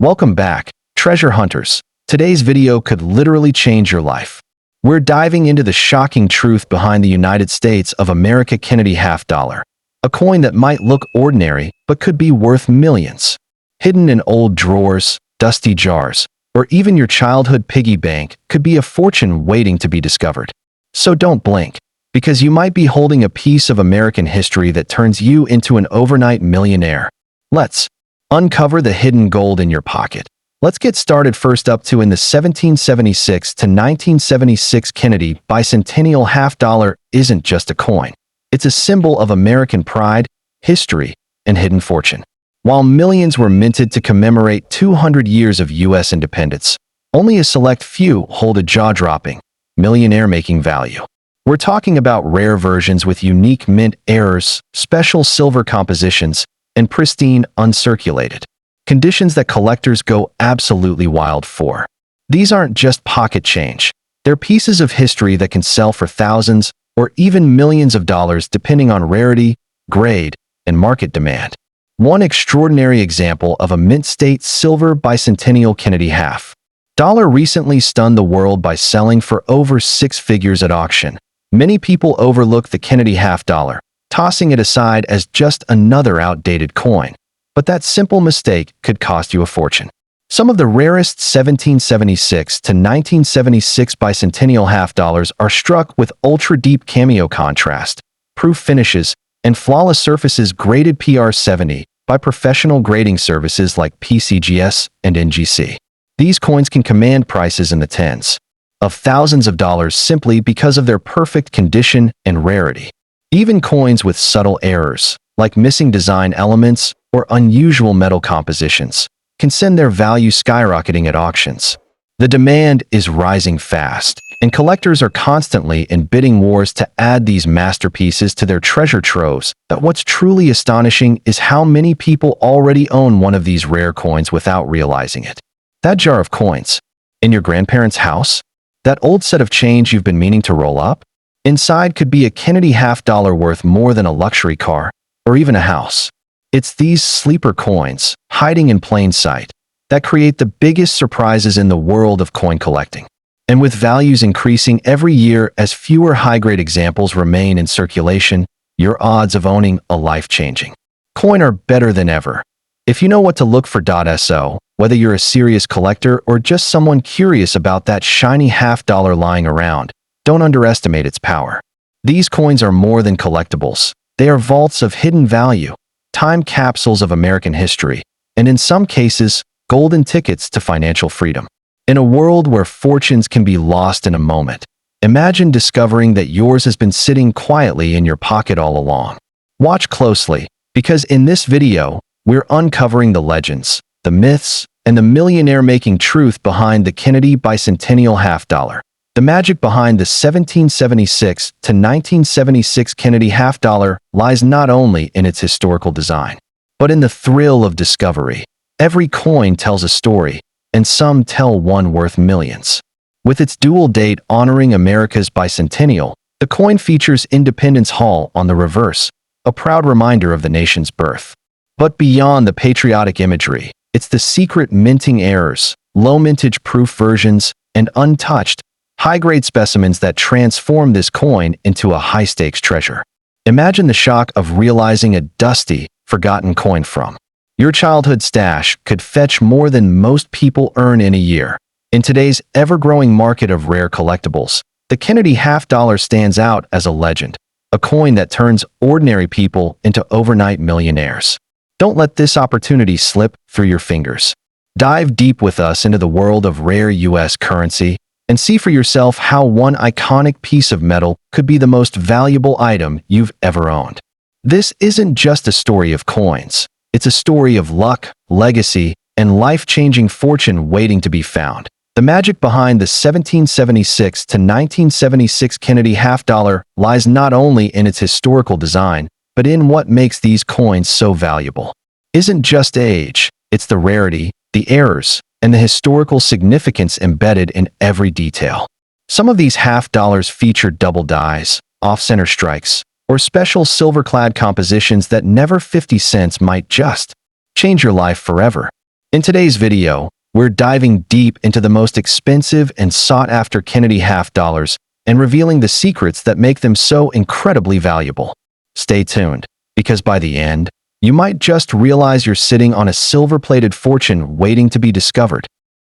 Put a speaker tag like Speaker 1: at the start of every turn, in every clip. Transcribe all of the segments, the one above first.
Speaker 1: Welcome back, treasure hunters. Today's video could literally change your life. We're diving into the shocking truth behind the United States of America Kennedy half dollar, a coin that might look ordinary but could be worth millions. Hidden in old drawers, dusty jars, or even your childhood piggy bank could be a fortune waiting to be discovered. So don't blink, because you might be holding a piece of American history that turns you into an overnight millionaire. Let's uncover the hidden gold in your pocket. Let's get started. First up, in the 1776 to 1976 Kennedy Bicentennial half dollar isn't just a coin. It's a symbol of American pride, history, and hidden fortune. While millions were minted to commemorate 200 years of U.S. independence, only a select few hold a jaw-dropping, millionaire-making value. We're talking about rare versions with unique mint errors, special silver compositions, and pristine, uncirculated conditions that collectors go absolutely wild for. These aren't just pocket change. They're pieces of history that can sell for thousands or even millions of dollars depending on rarity, grade, and market demand. One extraordinary example of a mint state silver bicentennial Kennedy half dollar recently stunned the world by selling for over six figures at auction. Many people overlook the Kennedy half dollar, tossing it aside as just another outdated coin. But that simple mistake could cost you a fortune. Some of the rarest 1776 to 1976 bicentennial half dollars are struck with ultra-deep cameo contrast, proof finishes, and flawless surfaces graded PR70 by professional grading services like PCGS and NGC. These coins can command prices in the tens of thousands of dollars simply because of their perfect condition and rarity. Even coins with subtle errors, like missing design elements or unusual metal compositions, can send their value skyrocketing at auctions. The demand is rising fast, and collectors are constantly in bidding wars to add these masterpieces to their treasure troves. But what's truly astonishing is how many people already own one of these rare coins without realizing it. That jar of coins in your grandparents' house? That old set of change you've been meaning to roll up? Inside could be a Kennedy half dollar worth more than a luxury car or even a house. It's these sleeper coins, hiding in plain sight, that create the biggest surprises in the world of coin collecting. And with values increasing every year as fewer high-grade examples remain in circulation, your odds of owning a life-changing coin are better than ever. If you know what to look for. So, whether you're a serious collector or just someone curious about that shiny half dollar lying around, don't underestimate its power. These coins are more than collectibles. They are vaults of hidden value, time capsules of American history, and in some cases, golden tickets to financial freedom. In a world where fortunes can be lost in a moment, imagine discovering that yours has been sitting quietly in your pocket all along. Watch closely, because in this video, we're uncovering the legends, the myths, and the millionaire-making truth behind the Kennedy Bicentennial half dollar. The magic behind the 1776 to 1976 Kennedy half dollar lies not only in its historical design, but in the thrill of discovery. Every coin tells a story, and some tell one worth millions. With its dual date honoring America's bicentennial, the coin features Independence Hall on the reverse, a proud reminder of the nation's birth. But beyond the patriotic imagery, it's the secret minting errors, low mintage proof versions, and untouched, high-grade specimens that transform this coin into a high-stakes treasure. Imagine the shock of realizing a dusty, forgotten coin from your childhood stash could fetch more than most people earn in a year. In today's ever-growing market of rare collectibles, the Kennedy half dollar stands out as a legend, a coin that turns ordinary people into overnight millionaires. Don't let this opportunity slip through your fingers. Dive deep with us into the world of rare U.S. currency, and see for yourself how one iconic piece of metal could be the most valuable item you've ever owned. This isn't just a story of coins. It's a story of luck, legacy, and life-changing fortune waiting to be found. The magic behind the 1776 to 1976 Kennedy half dollar lies not only in its historical design, but in what makes these coins so valuable. Isn't just age, it's the rarity, the errors, and the historical significance embedded in every detail. Some of these half dollars feature double dies, off-center strikes, or special silver-clad compositions that never 50 cents might just change your life forever. In today's video, we're diving deep into the most expensive and sought-after Kennedy half dollars and revealing the secrets that make them so incredibly valuable. Stay tuned, because by the end, you might just realize you're sitting on a silver-plated fortune waiting to be discovered.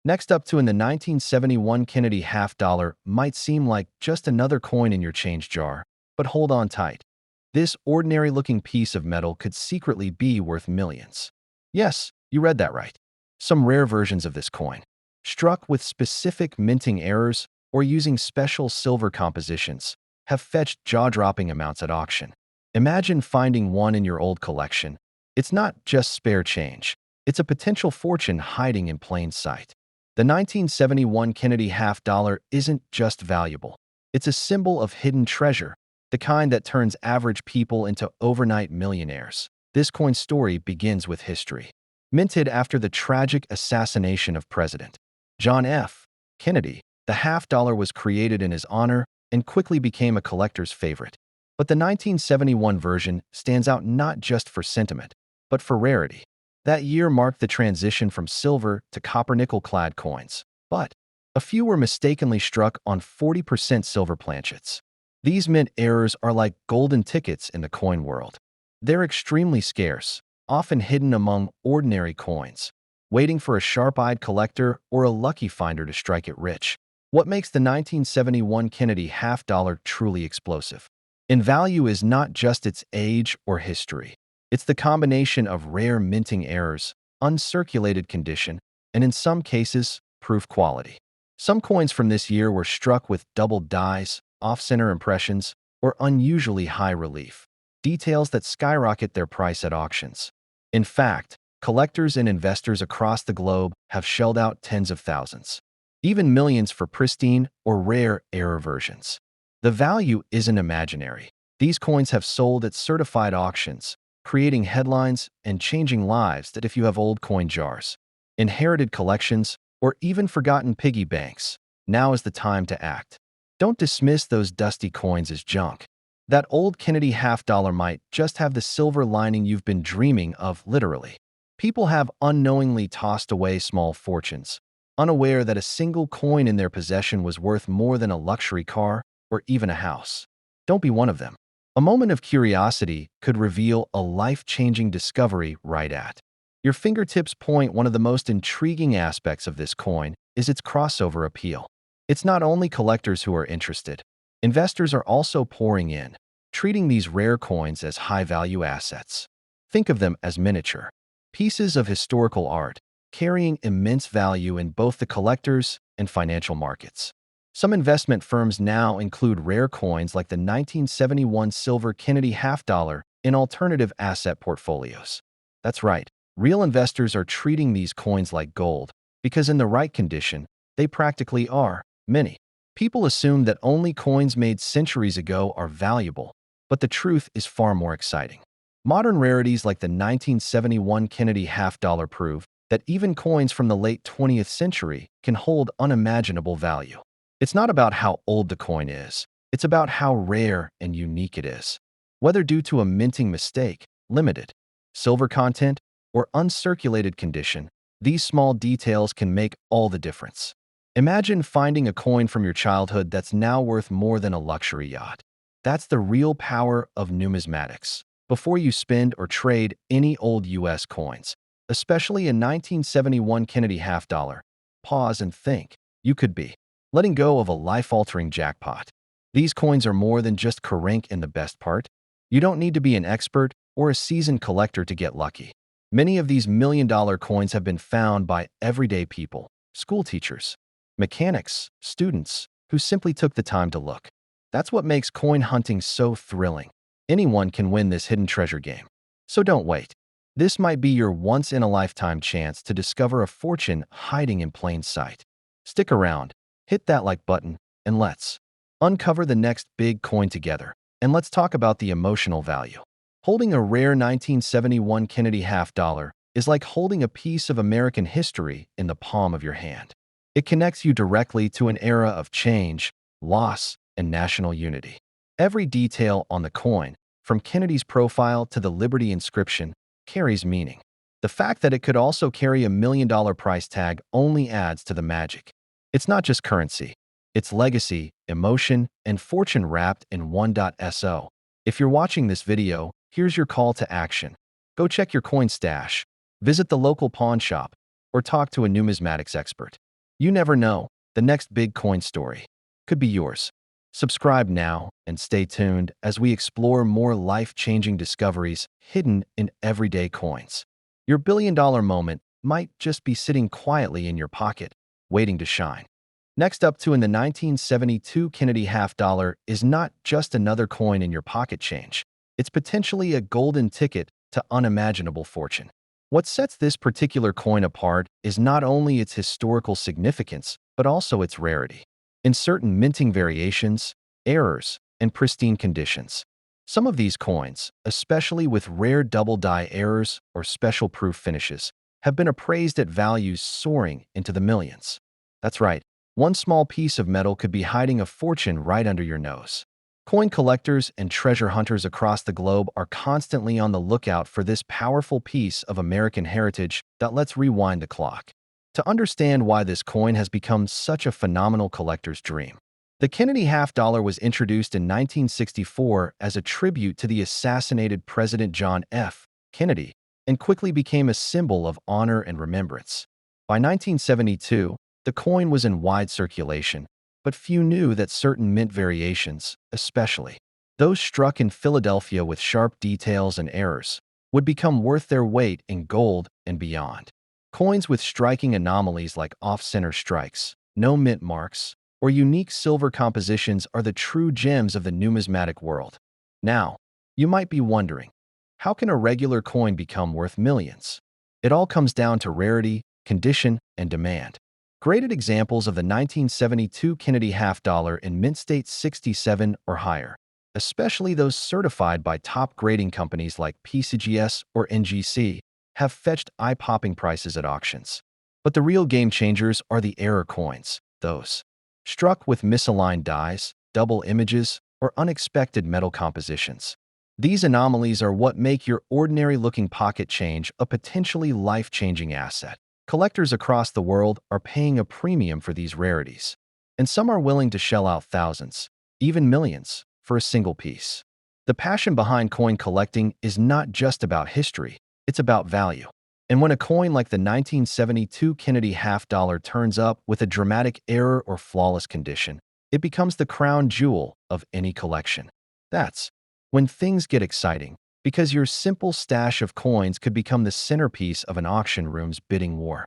Speaker 1: Next up to in the 1971 Kennedy half dollar might seem like just another coin in your change jar, but hold on tight. This ordinary-looking piece of metal could secretly be worth millions. Yes, you read that right. Some rare versions of this coin, struck with specific minting errors or using special silver compositions, have fetched jaw-dropping amounts at auction. Imagine finding one in your old collection. It's not just spare change. It's a potential fortune hiding in plain sight. The 1971 Kennedy half dollar isn't just valuable. It's a symbol of hidden treasure, the kind that turns average people into overnight millionaires. This coin's story begins with history. Minted after the tragic assassination of President John F. Kennedy, the half dollar was created in his honor and quickly became a collector's favorite. But the 1971 version stands out not just for sentiment, but for rarity. That year marked the transition from silver to copper-nickel-clad coins. But a few were mistakenly struck on 40% silver planchets. These mint errors are like golden tickets in the coin world. They're extremely scarce, often hidden among ordinary coins, waiting for a sharp-eyed collector or a lucky finder to strike it rich. What makes the 1971 Kennedy half dollar truly explosive in value is not just its age or history. It's the combination of rare minting errors, uncirculated condition, and in some cases, proof quality. Some coins from this year were struck with doubled dies, off-center impressions, or unusually high relief, details that skyrocket their price at auctions. In fact, collectors and investors across the globe have shelled out tens of thousands, even millions for pristine or rare error versions. The value isn't imaginary. These coins have sold at certified auctions, creating headlines and changing lives that if you have old coin jars, inherited collections, or even forgotten piggy banks, now is the time to act. Don't dismiss those dusty coins as junk. That old Kennedy half dollar might just have the silver lining you've been dreaming of, literally. People have unknowingly tossed away small fortunes, unaware that a single coin in their possession was worth more than a luxury car or even a house. Don't be one of them. A moment of curiosity could reveal a life-changing discovery right at your fingertips. Point one of the most intriguing aspects of this coin is its crossover appeal. It's not only collectors who are interested. Investors are also pouring in, treating these rare coins as high-value assets. Think of them as miniature pieces of historical art, carrying immense value in both the collectors and financial markets. Some investment firms now include rare coins like the 1971 silver Kennedy half dollar in alternative asset portfolios. That's right, real investors are treating these coins like gold, because in the right condition, they practically are. Many people assume that only coins made centuries ago are valuable, but the truth is far more exciting. Modern rarities like the 1971 Kennedy half dollar prove that even coins from the late 20th century can hold unimaginable value. It's not about how old the coin is, it's about how rare and unique it is. Whether due to a minting mistake, limited silver content, or uncirculated condition, these small details can make all the difference. Imagine finding a coin from your childhood that's now worth more than a luxury yacht. That's the real power of numismatics. Before you spend or trade any old US coins, especially a 1971 Kennedy half dollar, pause and think. You could be letting go of a life-altering jackpot. These coins are more than just Karank in the best part. You don't need to be an expert or a seasoned collector to get lucky. Many of these million-dollar coins have been found by everyday people, school teachers, mechanics, students, who simply took the time to look. That's what makes coin hunting so thrilling. Anyone can win this hidden treasure game. So don't wait. This might be your once-in-a-lifetime chance to discover a fortune hiding in plain sight. Stick around. Hit that like button, and let's uncover the next big coin together. And let's talk about the emotional value. Holding a rare 1971 Kennedy half dollar is like holding a piece of American history in the palm of your hand. It connects you directly to an era of change, loss, and national unity. Every detail on the coin, from Kennedy's profile to the Liberty inscription, carries meaning. The fact that it could also carry $1 million price tag only adds to the magic. It's not just currency. It's legacy, emotion, and fortune wrapped in 1.so. If you're watching this video, here's your call to action. Go check your coin stash, visit the local pawn shop, or talk to a numismatics expert. You never know, the next big coin story could be yours. Subscribe now and stay tuned as we explore more life-changing discoveries hidden in everyday coins. Your billion-dollar moment might just be sitting quietly in your pocket, waiting to shine. Next up in the 1972 Kennedy half dollar is not just another coin in your pocket change. It's potentially a golden ticket to unimaginable fortune. What sets this particular coin apart is not only its historical significance, but also its rarity. In certain minting variations, errors, and pristine conditions, some of these coins, especially with rare double-die errors or special proof finishes, have been appraised at values soaring into the millions. That's right. One small piece of metal could be hiding a fortune right under your nose. Coin collectors and treasure hunters across the globe are constantly on the lookout for this powerful piece of American heritage. Let's rewind the clock to understand why this coin has become such a phenomenal collector's dream. The Kennedy half dollar was introduced in 1964 as a tribute to the assassinated President John F. Kennedy and quickly became a symbol of honor and remembrance. By 1972, the coin was in wide circulation, but few knew that certain mint variations, especially those struck in Philadelphia with sharp details and errors, would become worth their weight in gold and beyond. Coins with striking anomalies like off-center strikes, no mint marks, or unique silver compositions are the true gems of the numismatic world. Now, you might be wondering, how can a regular coin become worth millions? It all comes down to rarity, condition, and demand. Graded examples of the 1972 Kennedy half dollar in mint state 67 or higher, especially those certified by top grading companies like PCGS or NGC, have fetched eye-popping prices at auctions. But the real game changers are the error coins, those struck with misaligned dies, double images, or unexpected metal compositions. These anomalies are what make your ordinary-looking pocket change a potentially life-changing asset. Collectors across the world are paying a premium for these rarities, and some are willing to shell out thousands, even millions, for a single piece. The passion behind coin collecting is not just about history, it's about value. And when a coin like the 1972 Kennedy half dollar turns up with a dramatic error or flawless condition, it becomes the crown jewel of any collection. That's when things get exciting, because your simple stash of coins could become the centerpiece of an auction room's bidding war.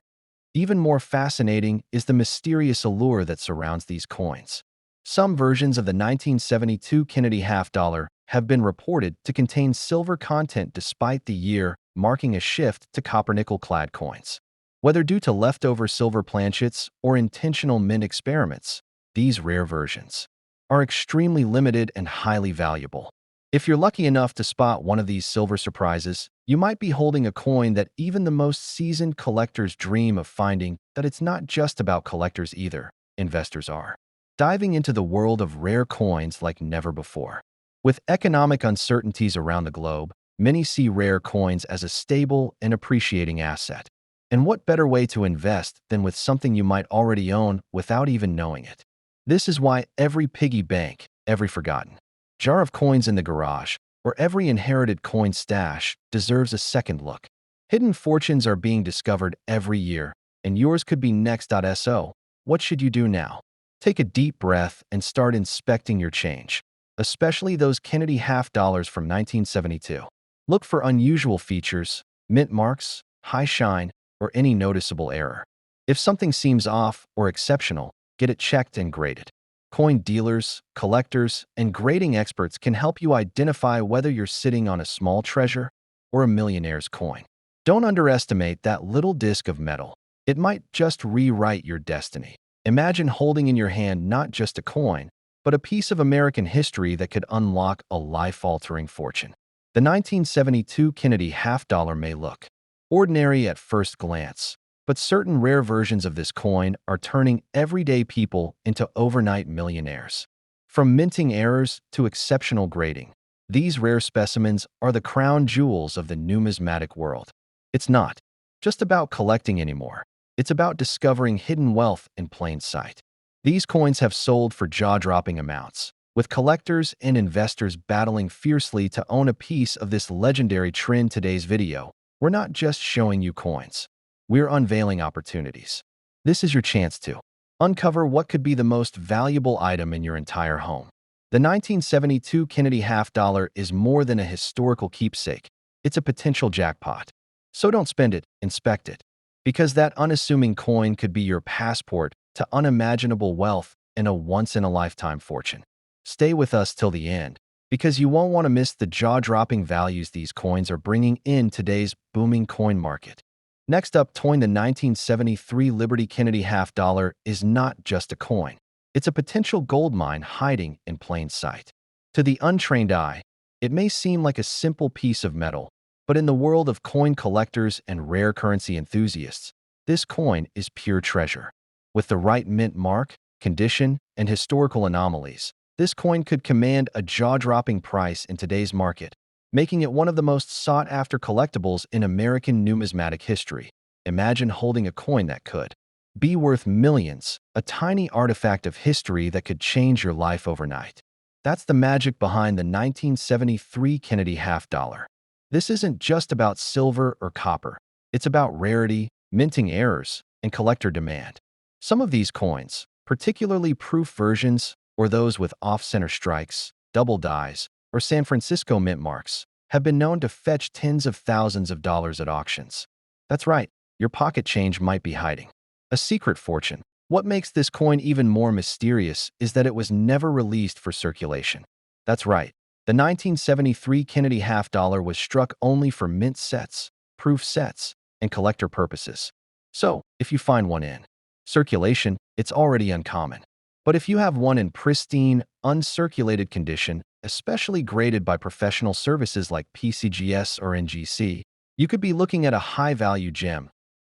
Speaker 1: Even more fascinating is the mysterious allure that surrounds these coins. Some versions of the 1972 Kennedy half dollar have been reported to contain silver content despite the year marking a shift to copper-nickel-clad coins. Whether due to leftover silver planchets or intentional mint experiments, these rare versions are extremely limited and highly valuable. If you're lucky enough to spot one of these silver surprises, you might be holding a coin that even the most seasoned collectors dream of finding. That it's not just about collectors either, investors are diving into the world of rare coins like never before. With economic uncertainties around the globe, many see rare coins as a stable and appreciating asset. And what better way to invest than with something you might already own without even knowing it? This is why every piggy bank, every forgotten jar of coins in the garage, or every inherited coin stash deserves a second look. Hidden fortunes are being discovered every year, and yours could be next. So, what should you do now? Take a deep breath and start inspecting your change, especially those Kennedy half dollars from 1972. Look for unusual features, mint marks, high shine, or any noticeable error. If something seems off or exceptional, get it checked and graded. Coin dealers, collectors, and grading experts can help you identify whether you're sitting on a small treasure or a millionaire's coin. Don't underestimate that little disc of metal. It might just rewrite your destiny. Imagine holding in your hand not just a coin, but a piece of American history that could unlock a life-altering fortune. The 1972 Kennedy half dollar may look ordinary at first glance, but certain rare versions of this coin are turning everyday people into overnight millionaires. From minting errors to exceptional grading, these rare specimens are the crown jewels of the numismatic world. It's not just about collecting anymore. It's about discovering hidden wealth in plain sight. These coins have sold for jaw-dropping amounts, with collectors and investors battling fiercely to own a piece of this legendary trend. Today's video, we're not just showing you coins. We're unveiling opportunities. This is your chance to uncover what could be the most valuable item in your entire home. The 1972 Kennedy half dollar is more than a historical keepsake. It's a potential jackpot. So don't spend it, inspect it. Because that unassuming coin could be your passport to unimaginable wealth and a once-in-a-lifetime fortune. Stay with us till the end, because you won't want to miss the jaw-dropping values these coins are bringing in today's booming coin market. Next up, the 1973 Liberty Kennedy half dollar is not just a coin. It's a potential gold mine hiding in plain sight. To the untrained eye, it may seem like a simple piece of metal, but in the world of coin collectors and rare currency enthusiasts, this coin is pure treasure. With the right mint mark, condition, and historical anomalies, this coin could command a jaw-dropping price in today's market, making it one of the most sought-after collectibles in American numismatic history. Imagine holding a coin that could be worth millions, a tiny artifact of history that could change your life overnight. That's the magic behind the 1973 Kennedy half dollar. This isn't just about silver or copper. It's about rarity, minting errors, and collector demand. Some of these coins, particularly proof versions or those with off-center strikes, double dies, or San Francisco mint marks, have been known to fetch tens of thousands of dollars at auctions. That's right, your pocket change might be hiding a secret fortune. What makes this coin even more mysterious is that it was never released for circulation. That's right, the 1973 Kennedy half dollar was struck only for mint sets, proof sets, and collector purposes. So, if you find one in circulation, it's already uncommon. But if you have one in pristine, uncirculated condition, especially graded by professional services like PCGS or NGC, you could be looking at a high-value gem.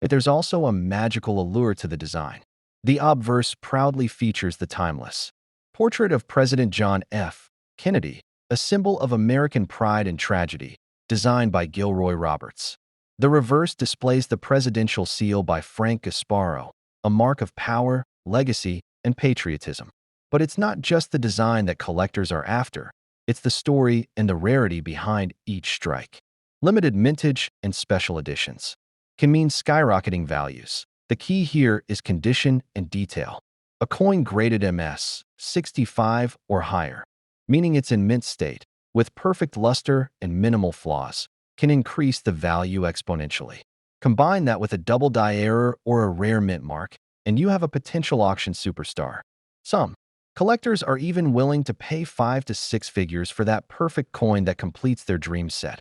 Speaker 1: But there's also a magical allure to the design. The obverse proudly features the timeless portrait of President John F. Kennedy, a symbol of American pride and tragedy, designed by Gilroy Roberts. The reverse displays the presidential seal by Frank Gasparo, a mark of power, legacy, and patriotism. But it's not just the design that collectors are after, it's the story and the rarity behind each strike. Limited mintage and special editions can mean skyrocketing values. The key here is condition and detail. A coin graded MS 65 or higher, meaning it's in mint state, with perfect luster and minimal flaws, can increase the value exponentially. Combine that with a double die error or a rare mint mark, and you have a potential auction superstar. Some collectors are even willing to pay 5 to 6 figures for that perfect coin that completes their dream set.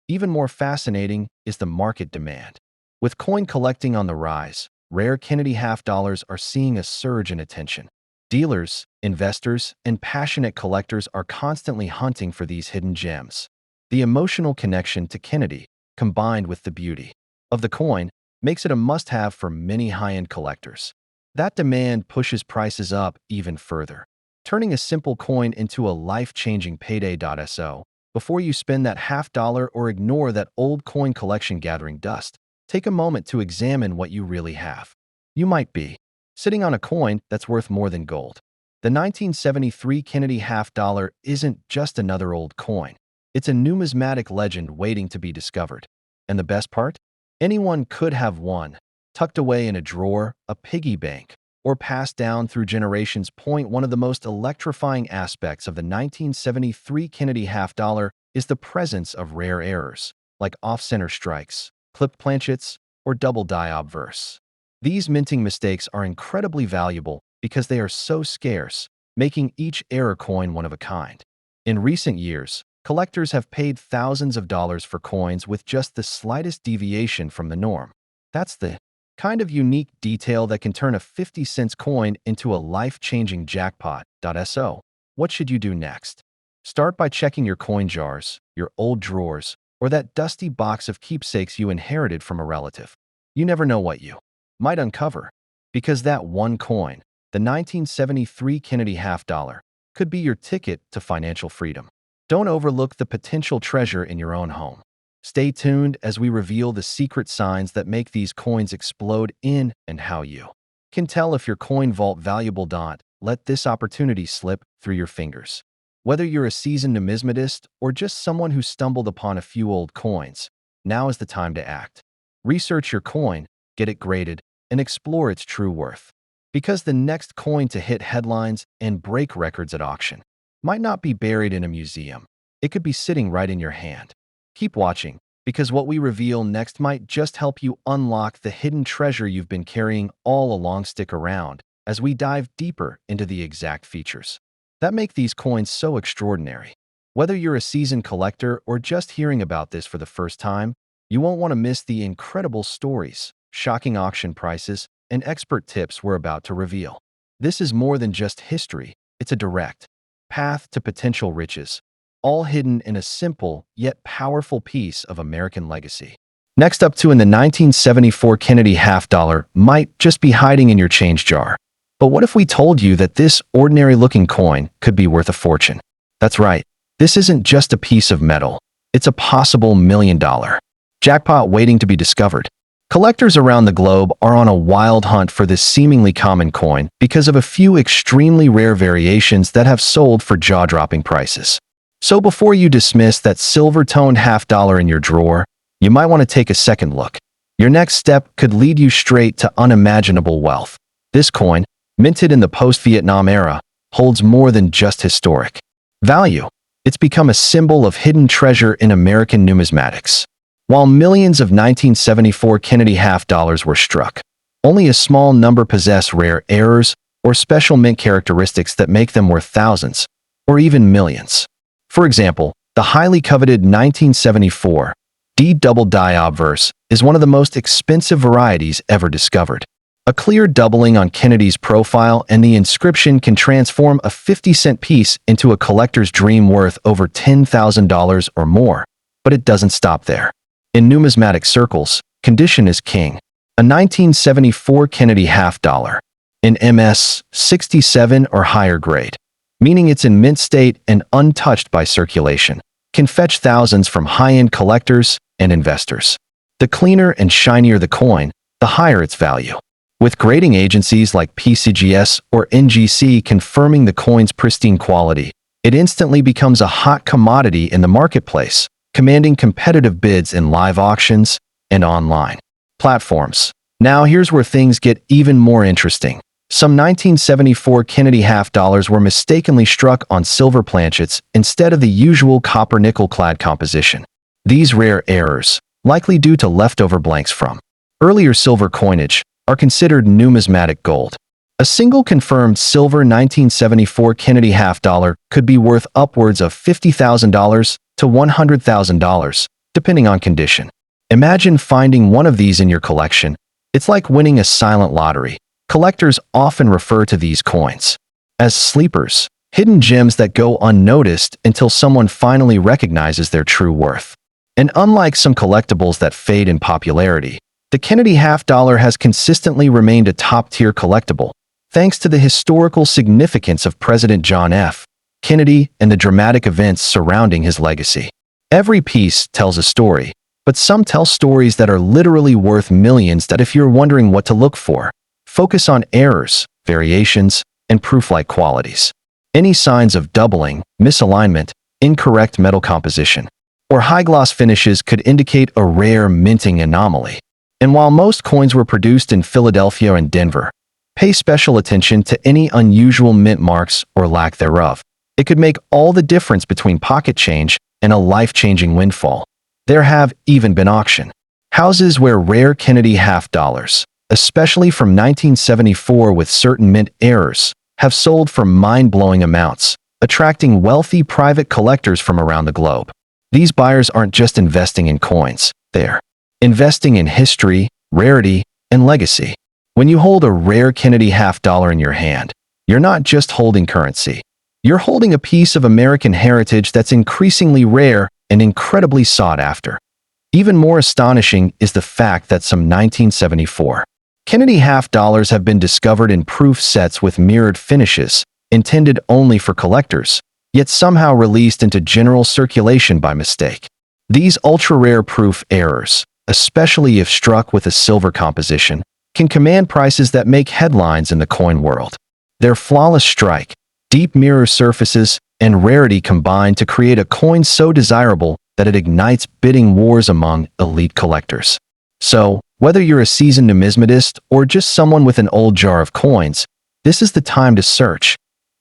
Speaker 1: Even more fascinating is the market demand. With coin collecting on the rise, rare Kennedy half dollars are seeing a surge in attention. Dealers, investors, and passionate collectors are constantly hunting for these hidden gems. The emotional connection to Kennedy, combined with the beauty of the coin, makes it a must-have for many high-end collectors. That demand pushes prices up even further, turning a simple coin into a life-changing payday. So, before you spend that half dollar or ignore that old coin collection gathering dust, take a moment to examine what you really have. You might be sitting on a coin that's worth more than gold. The 1973 Kennedy half dollar isn't just another old coin. It's a numismatic legend waiting to be discovered. And the best part? Anyone could have one, tucked away in a drawer, a piggy bank, or passed down through generations. One of the most electrifying aspects of the 1973 Kennedy half dollar is the presence of rare errors, like off-center strikes, clipped planchets, or double die obverse. These minting mistakes are incredibly valuable because they are so scarce, making each error coin one of a kind. In recent years, collectors have paid thousands of dollars for coins with just the slightest deviation from the norm. That's the kind of unique detail that can turn a 50-cent coin into a life-changing jackpot. So, what should you do next? Start by checking your coin jars, your old drawers, or that dusty box of keepsakes you inherited from a relative. You never know what you might uncover, because that one coin, the 1973 Kennedy half dollar, could be your ticket to financial freedom. Don't overlook the potential treasure in your own home. Stay tuned as we reveal the secret signs that make these coins explode in and how you can tell if your coin vault valuable. Don't let this opportunity slip through your fingers. Whether you're a seasoned numismatist or just someone who stumbled upon a few old coins, now is the time to act. Research your coin, get it graded, and explore its true worth. Because the next coin to hit headlines and break records at auction might not be buried in a museum. It could be sitting right in your hand. Keep watching, because what we reveal next might just help you unlock the hidden treasure you've been carrying all along. Stick around as we dive deeper into the exact features that make these coins so extraordinary. Whether you're a seasoned collector or just hearing about this for the first time, you won't want to miss the incredible stories, shocking auction prices, and expert tips we're about to reveal. This is more than just history, it's a direct path to potential riches, all hidden in a simple yet powerful piece of American legacy. Next up, in the 1974 Kennedy half dollar might just be hiding in your change jar. But what if we told you that this ordinary-looking coin could be worth a fortune? That's right, this isn't just a piece of metal. It's a possible million-dollar jackpot waiting to be discovered. Collectors around the globe are on a wild hunt for this seemingly common coin because of a few extremely rare variations that have sold for jaw-dropping prices. So before you dismiss that silver-toned half dollar in your drawer, you might want to take a second look. Your next step could lead you straight to unimaginable wealth. This coin, minted in the post-Vietnam era, holds more than just historic value. It's become a symbol of hidden treasure in American numismatics. While millions of 1974 Kennedy half dollars were struck, only a small number possess rare errors or special mint characteristics that make them worth thousands, or even millions. For example, the highly coveted 1974 D double die obverse is one of the most expensive varieties ever discovered. A clear doubling on Kennedy's profile and the inscription can transform a 50-cent piece into a collector's dream worth over $10,000 or more. But it doesn't stop there. In numismatic circles, condition is king. A 1974 Kennedy half dollar, in MS 67 or higher grade, meaning it's in mint state and untouched by circulation, can fetch thousands from high-end collectors and investors. The cleaner and shinier the coin, the higher its value. With grading agencies like PCGS or NGC confirming the coin's pristine quality, it instantly becomes a hot commodity in the marketplace, commanding competitive bids in live auctions and online platforms. Now here's where things get even more interesting. Some 1974 Kennedy half dollars were mistakenly struck on silver planchets instead of the usual copper-nickel-clad composition. These rare errors, likely due to leftover blanks from earlier silver coinage, are considered numismatic gold. A single confirmed silver 1974 Kennedy half dollar could be worth upwards of $50,000 to $100,000, depending on condition. Imagine finding one of these in your collection. It's like winning a silent lottery. Collectors often refer to these coins as sleepers, hidden gems that go unnoticed until someone finally recognizes their true worth. And unlike some collectibles that fade in popularity, the Kennedy half dollar has consistently remained a top-tier collectible, thanks to the historical significance of President John F. Kennedy and the dramatic events surrounding his legacy. Every piece tells a story, but some tell stories that are literally worth millions. That if you're wondering what to look for, focus on errors, variations, and proof-like qualities. Any signs of doubling, misalignment, incorrect metal composition, or high-gloss finishes could indicate a rare minting anomaly. And while most coins were produced in Philadelphia and Denver, pay special attention to any unusual mint marks or lack thereof. It could make all the difference between pocket change and a life-changing windfall. There have even been auction houses where rare Kennedy half dollars, especially from 1974 with certain mint errors, have sold for mind-blowing amounts, attracting wealthy private collectors from around the globe. These buyers aren't just investing in coins, they're investing in history, rarity, and legacy. When you hold a rare Kennedy half dollar in your hand, you're not just holding currency. You're holding a piece of American heritage that's increasingly rare and incredibly sought after. Even more astonishing is the fact that some 1974 Kennedy half dollars have been discovered in proof sets with mirrored finishes, intended only for collectors, yet somehow released into general circulation by mistake. These ultra-rare proof errors, especially if struck with a silver composition, can command prices that make headlines in the coin world. Their flawless strike, deep mirror surfaces, and rarity combine to create a coin so desirable that it ignites bidding wars among elite collectors. So, whether you're a seasoned numismatist or just someone with an old jar of coins, this is the time to search.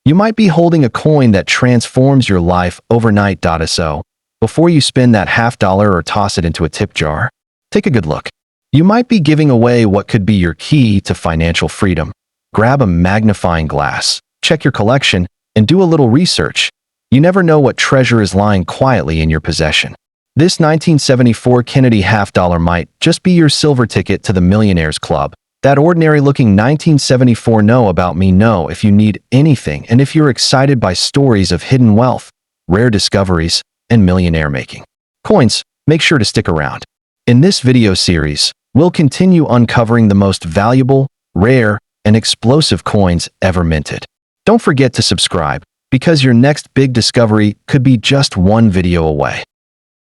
Speaker 1: You might be holding a coin that transforms your life overnight. So, before you spend that $50 or toss it into a tip jar, take a good look. You might be giving away what could be your key to financial freedom. Grab a magnifying glass, check your collection, and do a little research. You never know what treasure is lying quietly in your possession. This 1974 Kennedy half-dollar might just be your silver ticket to the Millionaires Club. That ordinary-looking 1974 Know About Me know if you need anything and if you're excited by stories of hidden wealth, rare discoveries, and millionaire making. Coins, make sure to stick around. In this video series, we'll continue uncovering the most valuable, rare, and explosive coins ever minted. Don't forget to subscribe, because your next big discovery could be just one video away.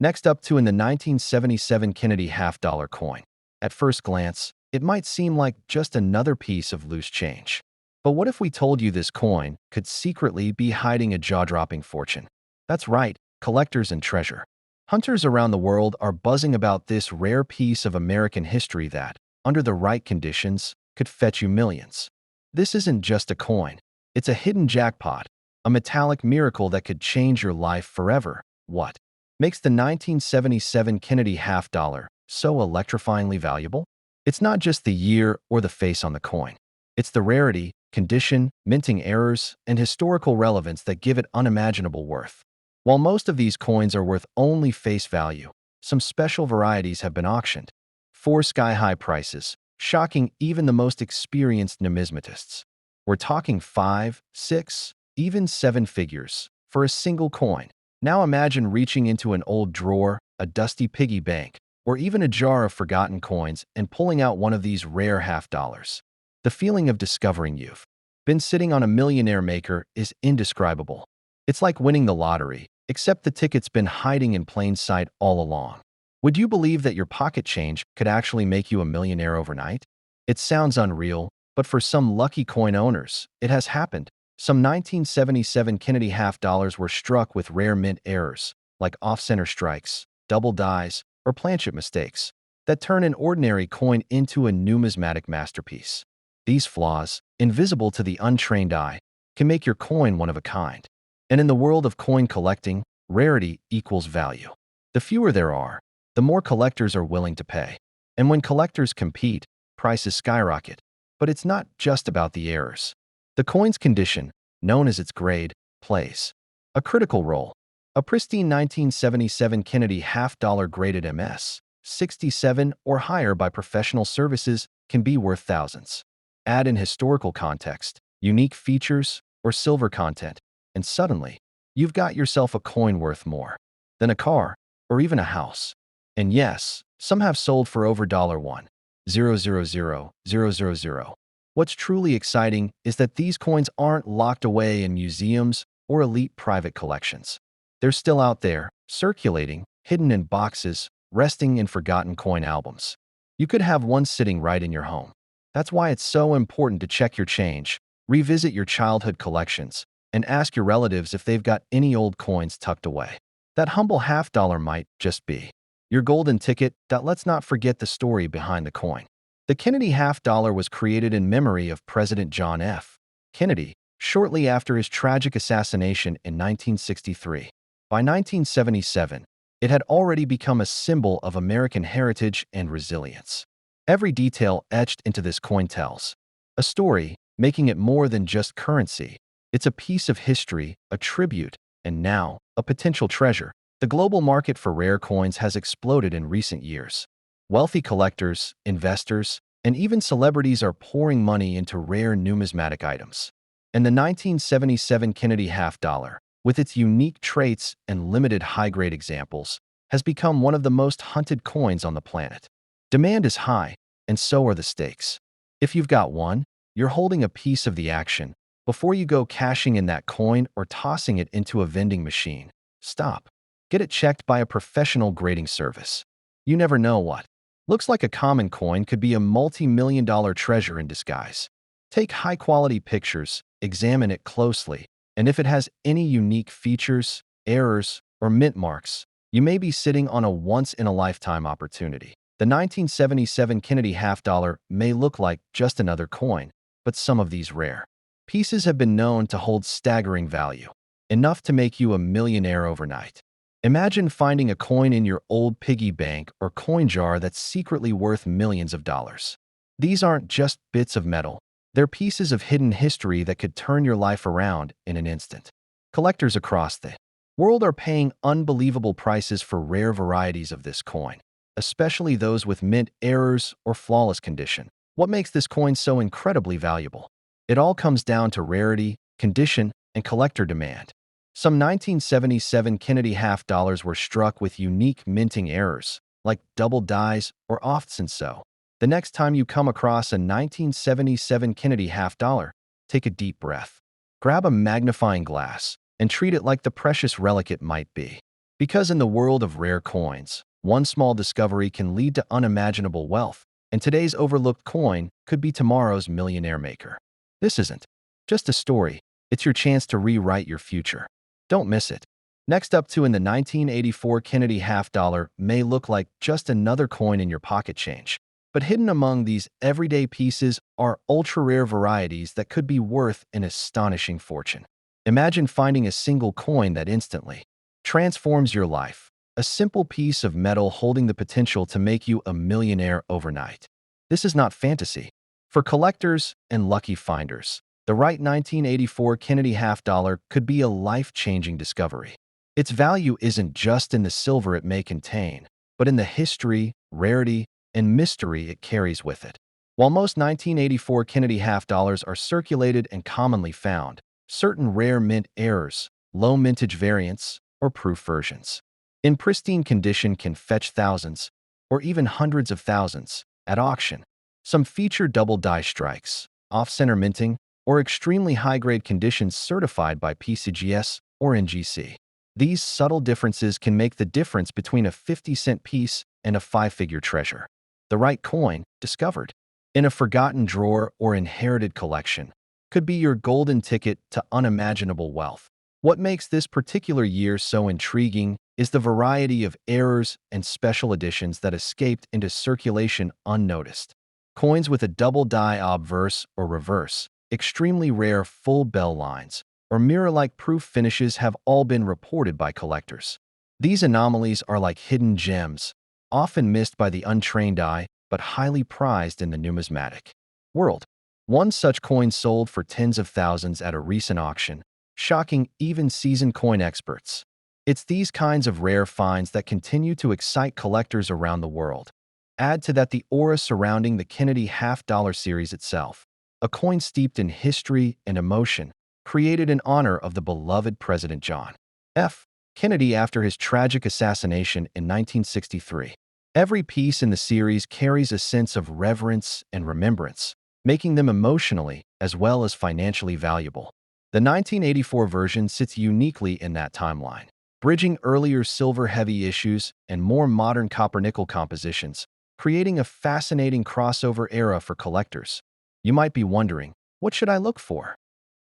Speaker 1: Next up in the 1977 Kennedy half-dollar coin. At first glance, it might seem like just another piece of loose change. But what if we told you this coin could secretly be hiding a jaw-dropping fortune? That's right, collectors and treasure hunters around the world are buzzing about this rare piece of American history that, under the right conditions, could fetch you millions. This isn't just a coin. It's a hidden jackpot, a metallic miracle that could change your life forever. What makes the 1977 Kennedy half-dollar so electrifyingly valuable? It's not just the year or the face on the coin. It's the rarity, condition, minting errors, and historical relevance that give it unimaginable worth. While most of these coins are worth only face value, some special varieties have been auctioned for sky-high prices, shocking even the most experienced numismatists. We're talking 5, 6, even 7 figures for a single coin. Now imagine reaching into an old drawer, a dusty piggy bank, or even a jar of forgotten coins and pulling out one of these rare half-dollars. The feeling of discovering you've been sitting on a millionaire maker is indescribable. It's like winning the lottery, except the ticket's been hiding in plain sight all along. Would you believe that your pocket change could actually make you a millionaire overnight? It sounds unreal, but for some lucky coin owners, it has happened. Some 1977 Kennedy half-dollars were struck with rare mint errors, like off-center strikes, double dies, or planchet mistakes, that turn an ordinary coin into a numismatic masterpiece. These flaws, invisible to the untrained eye, can make your coin one of a kind. And in the world of coin collecting, rarity equals value. The fewer there are, the more collectors are willing to pay. And when collectors compete, prices skyrocket. But it's not just about the errors. The coin's condition, known as its grade, plays a critical role. A pristine 1977 Kennedy half-dollar graded MS, 67 or higher by professional services, can be worth thousands. Add in historical context, unique features, or silver content, and suddenly, you've got yourself a coin worth more than a car or even a house. And yes, some have sold for over $1,000,000. What's truly exciting is that these coins aren't locked away in museums or elite private collections. They're still out there, circulating, hidden in boxes, resting in forgotten coin albums. You could have one sitting right in your home. That's why it's so important to check your change, revisit your childhood collections, and ask your relatives if they've got any old coins tucked away. That humble half-dollar might just be your golden ticket. Let's not forget the story behind the coin. The Kennedy half-dollar was created in memory of President John F. Kennedy, shortly after his tragic assassination in 1963. By 1977, it had already become a symbol of American heritage and resilience. Every detail etched into this coin tells a story, making it more than just currency. It's a piece of history, a tribute, and now, a potential treasure. The global market for rare coins has exploded in recent years. Wealthy collectors, investors, and even celebrities are pouring money into rare numismatic items. And the 1977 Kennedy half-dollar, with its unique traits and limited high-grade examples, has become one of the most hunted coins on the planet. Demand is high, and so are the stakes. If you've got one, you're holding a piece of the action. Before you go cashing in that coin or tossing it into a vending machine, stop. Get Get it checked by a professional grading service. You never know what looks like a common coin could be a multi-million-dollar treasure in disguise. Take high-quality pictures, examine it closely, and if it has any unique features, errors, or mint marks, you may be sitting on a once-in-a-lifetime opportunity. The 1977 Kennedy half dollar may look like just another coin, but some of these rare pieces have been known to hold staggering value, enough to make you a millionaire overnight. Imagine finding a coin in your old piggy bank or coin jar that's secretly worth millions of dollars. These aren't just bits of metal. They're pieces of hidden history that could turn your life around in an instant. Collectors across the world are paying unbelievable prices for rare varieties of this coin, especially those with mint errors or flawless condition. What makes this coin so incredibly valuable? It all comes down to rarity, condition, and collector demand. Some 1977 Kennedy half dollars were struck with unique minting errors, like double dies or often so. The next time you come across a 1977 Kennedy half dollar, take a deep breath. Grab a magnifying glass and treat it like the precious relic it might be. Because in the world of rare coins, one small discovery can lead to unimaginable wealth, and today's overlooked coin could be tomorrow's millionaire maker. This isn't just a story, it's your chance to rewrite your future. Don't miss it. Next up in the 1984 Kennedy half dollar may look like just another coin in your pocket change. But hidden among these everyday pieces are ultra-rare varieties that could be worth an astonishing fortune. Imagine finding a single coin that instantly transforms your life. A simple piece of metal holding the potential to make you a millionaire overnight. This is not fantasy. For collectors and lucky finders, the right 1984 Kennedy half dollar could be a life-changing discovery. Its value isn't just in the silver it may contain, but in the history, rarity, and mystery it carries with it. While most 1984 Kennedy half dollars are circulated and commonly found, certain rare mint errors, low mintage variants, or proof versions in pristine condition can fetch thousands, or even hundreds of thousands, at auction. Some feature double die strikes, off-center minting, or extremely high-grade conditions certified by PCGS or NGC. These subtle differences can make the difference between a 50-cent piece and a five-figure treasure. The right coin, discovered in a forgotten drawer or inherited collection, could be your golden ticket to unimaginable wealth. What makes this particular year so intriguing is the variety of errors and special editions that escaped into circulation unnoticed. Coins with a double die obverse or reverse, extremely rare full bell lines, or mirror-like proof finishes have all been reported by collectors. These anomalies are like hidden gems, often missed by the untrained eye, but highly prized in the numismatic world. One such coin sold for tens of thousands at a recent auction, shocking even seasoned coin experts. It's these kinds of rare finds that continue to excite collectors around the world. Add to that the aura surrounding the Kennedy half dollar series itself, a coin steeped in history and emotion, created in honor of the beloved President John F. Kennedy after his tragic assassination in 1963. Every piece in the series carries a sense of reverence and remembrance, making them emotionally as well as financially valuable. The 1984 version sits uniquely in that timeline, bridging earlier silver-heavy issues and more modern copper-nickel compositions, creating a fascinating crossover era for collectors. You might be wondering, what should I look for?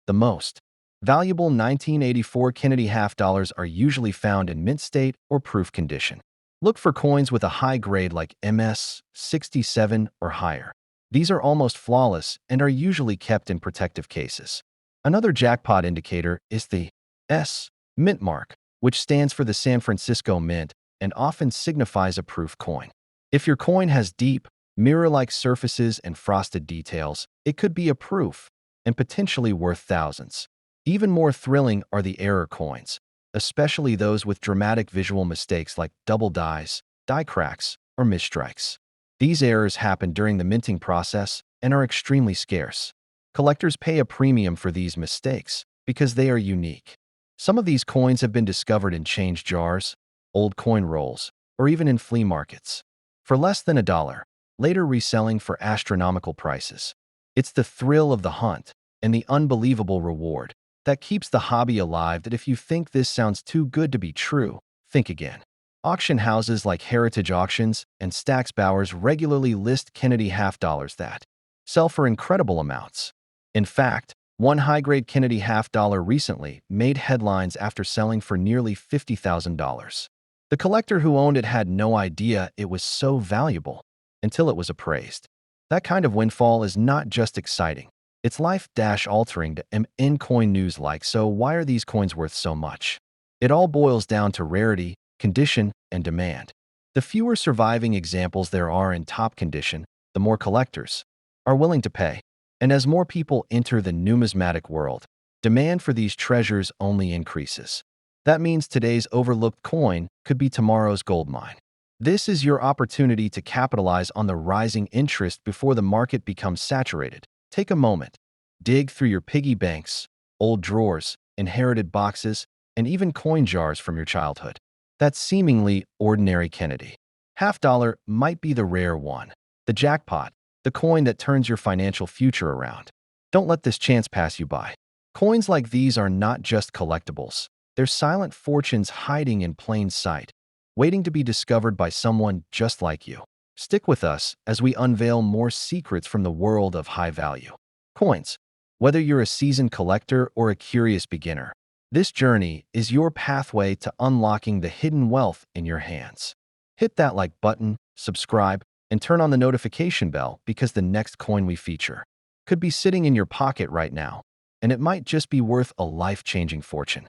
Speaker 1: The most valuable 1984 Kennedy half dollars are usually found in mint state or proof condition. Look for coins with a high grade like MS 67 or higher. These are almost flawless and are usually kept in protective cases. Another jackpot indicator is the S mint mark, which stands for the San Francisco Mint and often signifies a proof coin. If your coin has deep, mirror-like surfaces and frosted details, it could be a proof and potentially worth thousands. Even more thrilling are the error coins, especially those with dramatic visual mistakes like double dies, die cracks, or misstrikes. These errors happen during the minting process and are extremely scarce. Collectors pay a premium for these mistakes because they are unique. Some of these coins have been discovered in change jars, old coin rolls, or even in flea markets for less than $1, later reselling for astronomical prices. It's the thrill of the hunt and the unbelievable reward that keeps the hobby alive. That if you think this sounds too good to be true, Think again. Auction houses like Heritage Auctions and Stack's Bowers regularly list Kennedy half dollars that sell for incredible amounts. In fact, one high-grade Kennedy half dollar recently made headlines after selling for nearly $50,000. The collector who owned it had no idea it was so valuable until it was appraised. That kind of windfall is not just exciting. It's life-altering to MN coin news like, so why are these coins worth so much? It all boils down to rarity, condition, and demand. The fewer surviving examples there are in top condition, the more collectors are willing to pay. And as more people enter the numismatic world, demand for these treasures only increases. That means today's overlooked coin could be tomorrow's gold mine. This is your opportunity to capitalize on the rising interest before the market becomes saturated. Take a moment. Dig through your piggy banks, old drawers, inherited boxes, and even coin jars from your childhood. That seemingly ordinary Kennedy half dollar might be the rare one, the jackpot, the coin that turns your financial future around. Don't let this chance pass you by. Coins like these are not just collectibles. They're silent fortunes hiding in plain sight, waiting to be discovered by someone just like you. Stick with us as we unveil more secrets from the world of high-value coins. Whether you're a seasoned collector or a curious beginner, this journey is your pathway to unlocking the hidden wealth in your hands. Hit that like button, subscribe, and turn on the notification bell because the next coin we feature could be sitting in your pocket right now, and it might just be worth a life-changing fortune.